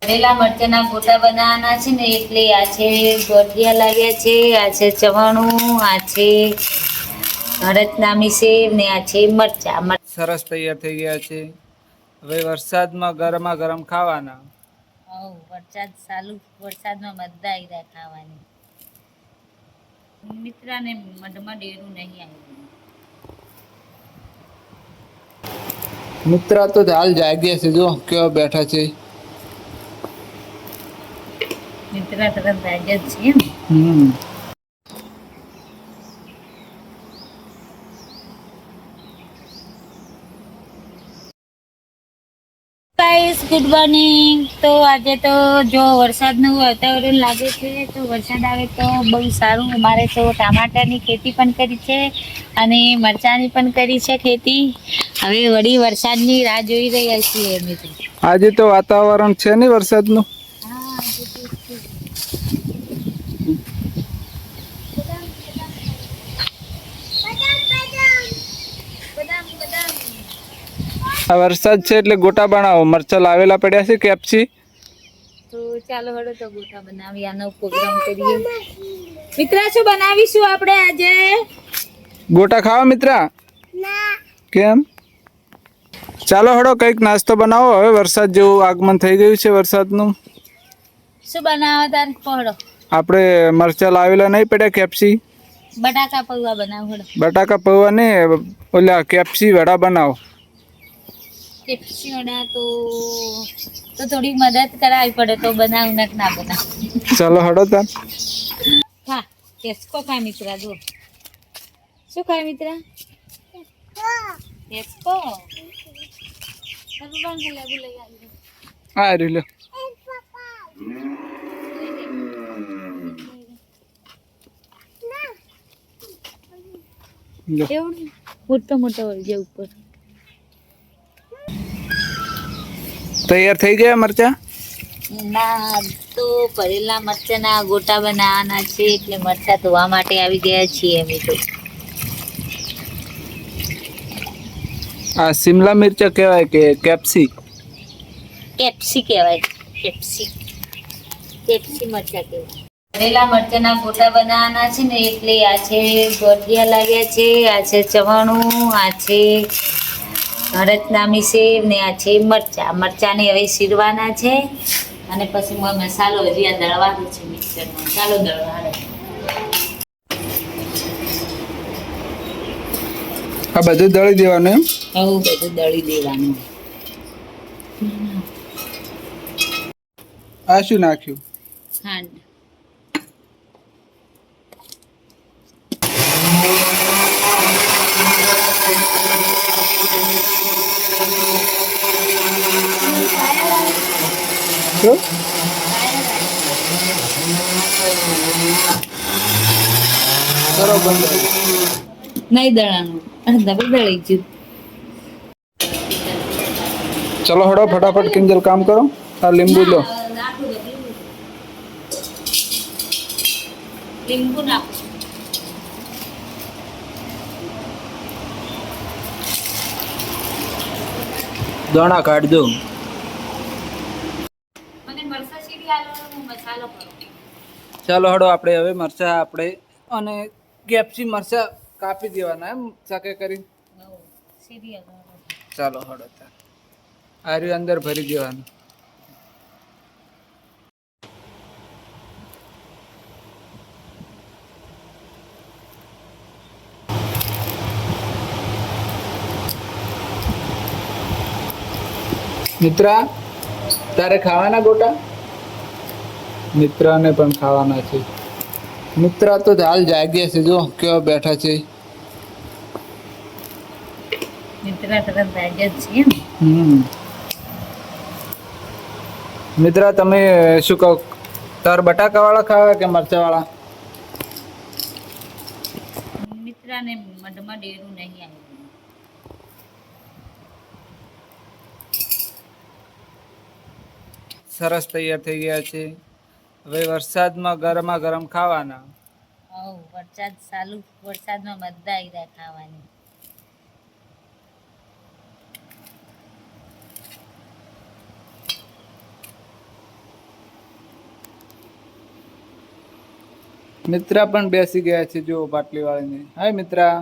ભરેલા મરચાના ગોટા બનાવવાના છે ને એટલે આ છે ગોઠિયા લાગ્યા છે, આ છે ચવાણું, આ છે અડદનામી સેવ ને આ છે મરચા. સરસ તૈયાર થઈ ગયા છે. હવે વરસાદમાં ગરમા ગરમ ખાવાના. વરસાદ ચાલુ, વરસાદમાં મજા આવી જાય ખાવાની. મિત્રાને મઢમાં ડેરું નહીં આવ્યું. મિત્રા તો હાલ જાગ્યા છે, જો કેવા બેઠા છે. મિત્રા તરત જાગ્યા જ છે ને. Guys good morning. તો આજે તો જો વરસાદનું વાતાવરણ લાગે છે, તો વરસાદ આવે તો બહુ સારું. અમારે તો ટામાટાની ખેતી પણ કરી છે અને મરચાંની પણ કરી છે ખેતી. હવે વળી વરસાદની રાહ જોઈ રહ્યા છીએ અમે તો. આજે તો વાતાવરણ છે ને વરસાદનું. હા, આ વરસાદ છે એટલે ગોટા બનાવો. મરચા લાવેલા પડ્યા છે કેપ્સી. તો ચાલો હળો તો ગોટા બનાવી, આનો પ્રોગ્રામ કરીએ. મિત્રા શું બનાવીશું આપણે આજે? ગોટા ખાવા મિત્રા? ના. કેમ? ચાલો હળો કંઈક નાસ્તો બનાવો. હવે વરસાદ જેવું આગમન થઈ ગયું છે વરસાદનું. શું બનાવવા તાર પહોળો? આપણે મરચા લાવેલા નહીં પડ્યા કેપ્સી. બટાકા પૌવા બનાવ હળો. બટાકા પૌવા ને ઓલા કેપ્સી વડા બનાવો. કેપ્સી વડા તો થોડી મદદ કરાવી પડે તો બનાવ ના બનાવ. ચાલો હળો તાર. હા, કેસકો ખાય મિત્રા. જો શું ખાય મિત્રા? કેસકો. હા રે લો. મોટો મોટો હોય છે ઉપર. તૈયાર થઈ ગયા મરચા? ના, તો ભરેલા મરચાના ગોટા બનાવવાના છે એટલે મરચા ધોવા માટે આવી ગયા છીએ અમે તો. આ શિમલા મિર્ચા કહેવાય કે કેપ્સી? કેપ્સી કહેવાય. કેપ્સી મરચા કહેવાય. ભરેલા મરચાના ગોટા બનાવવાના છે ને એટલે આ છે ગોઠિયા લાગ્યા છે, આ છે ચવાણું, આ છે અડદનામી સેવ ને આ છે મરચા. મરચાને હવે શીરવાના છે અને પછી મસાલો હજી આ દળવાનો છે મિક્સરમાં. ચાલો દળવા. આ બધું દળી દેવાનું એમ? આવું બધું દળી દેવાનું. આ શું નાખ્યું? ખાંડ. શું? બરોબર. નહીં દળાનું. ડબલ દળી ગયું. ચલો હડો ફટાફટ કિંજલ કામ કરો. આ લીંબુ લો. લીંબુ નાખો. દાણા કાઢજો. મને મરચા સીરી આલો, હું મસાલો કરું. ચાલો હડો આપણે હવે મરચા આપણે અને કેપ્સી મરચા કાપી દેવાના એમ ચાકે કરી. સીરી આલો. ચાલો હડો તાર. આર્યું અંદર ભરી દેવાનું. મિત્રા તારે ખાવાના ગોટા? મિત્રાને પણ ખાવાના છે. મિત્રા તો હાલ જાગ્યા છે, જો કેવા બેઠા છે. મિત્રા તરત જાગ્યા છે ને. મિત્રા તમે શું કહો, તાર બટાકા વાળા ખાવા કે મરચા વાળા? મિત્રાને મઢમાં ડેરું નહીં આવ્યું. સરસ તૈયાર થઈ ગયા છે. હવે વરસાદમાં ગરમા ગરમ ખાવાના. વરસાદ ચાલુ, વરસાદમાં મજા આવી જાય ખાવાની. મિત્રા પણ બેસી ગયા છે જો પાટલી વાળીને. હાય મિત્રા.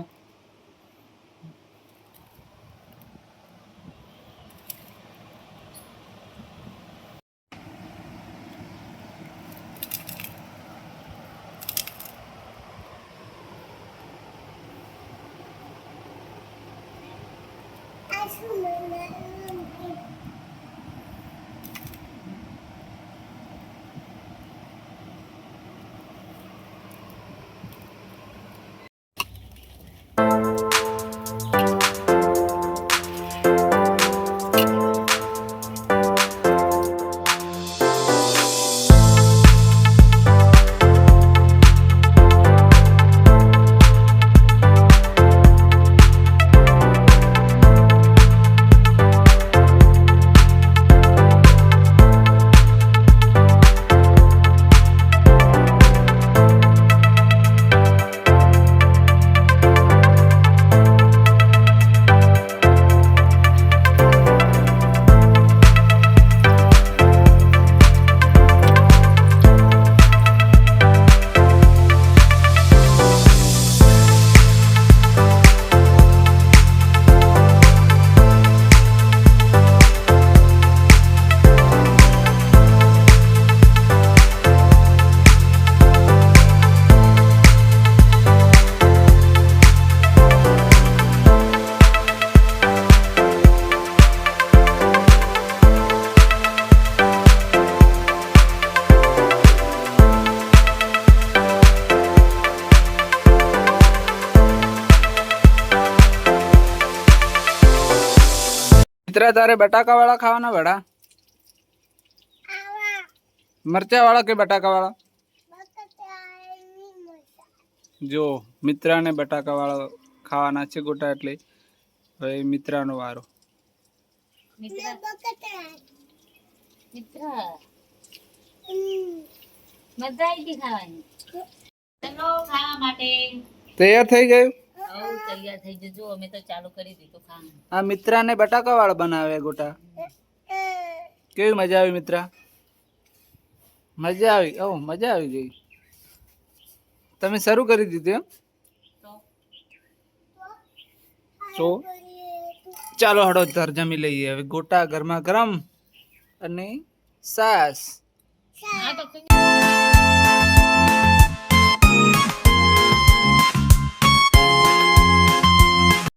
મિત્રા તારે બટાકા વાળા ખાવાના વડા? મરચા વાળા કે બટાકા વાળા? જો મિત્રાને બટાકા વાળા ખાવાના છે ગોટા, એટલે હવે મિત્રાનો વારો. મિત્રા મિત્રા મજા આવી ગઈ ખાવાની. ચલો ખાવા માટે તૈયાર થઈ ગયું? હવ તૈયાર થઈ જજો. અમે તો ચાલુ કરી દીધું ખાવાનું. આ મિત્રાને બટાકા વાળા બનાવ્યા ગોટા. કેવી મજા આવી મિત્રા? મજા આવી? ઓ મજા આવી ગઈ. તમે શરૂ કરી દીધું એમ? તો ચાલો હળો ધર જમી લઈએ હવે. ગોટા ગરમા ગરમ અને સાસ. હા તો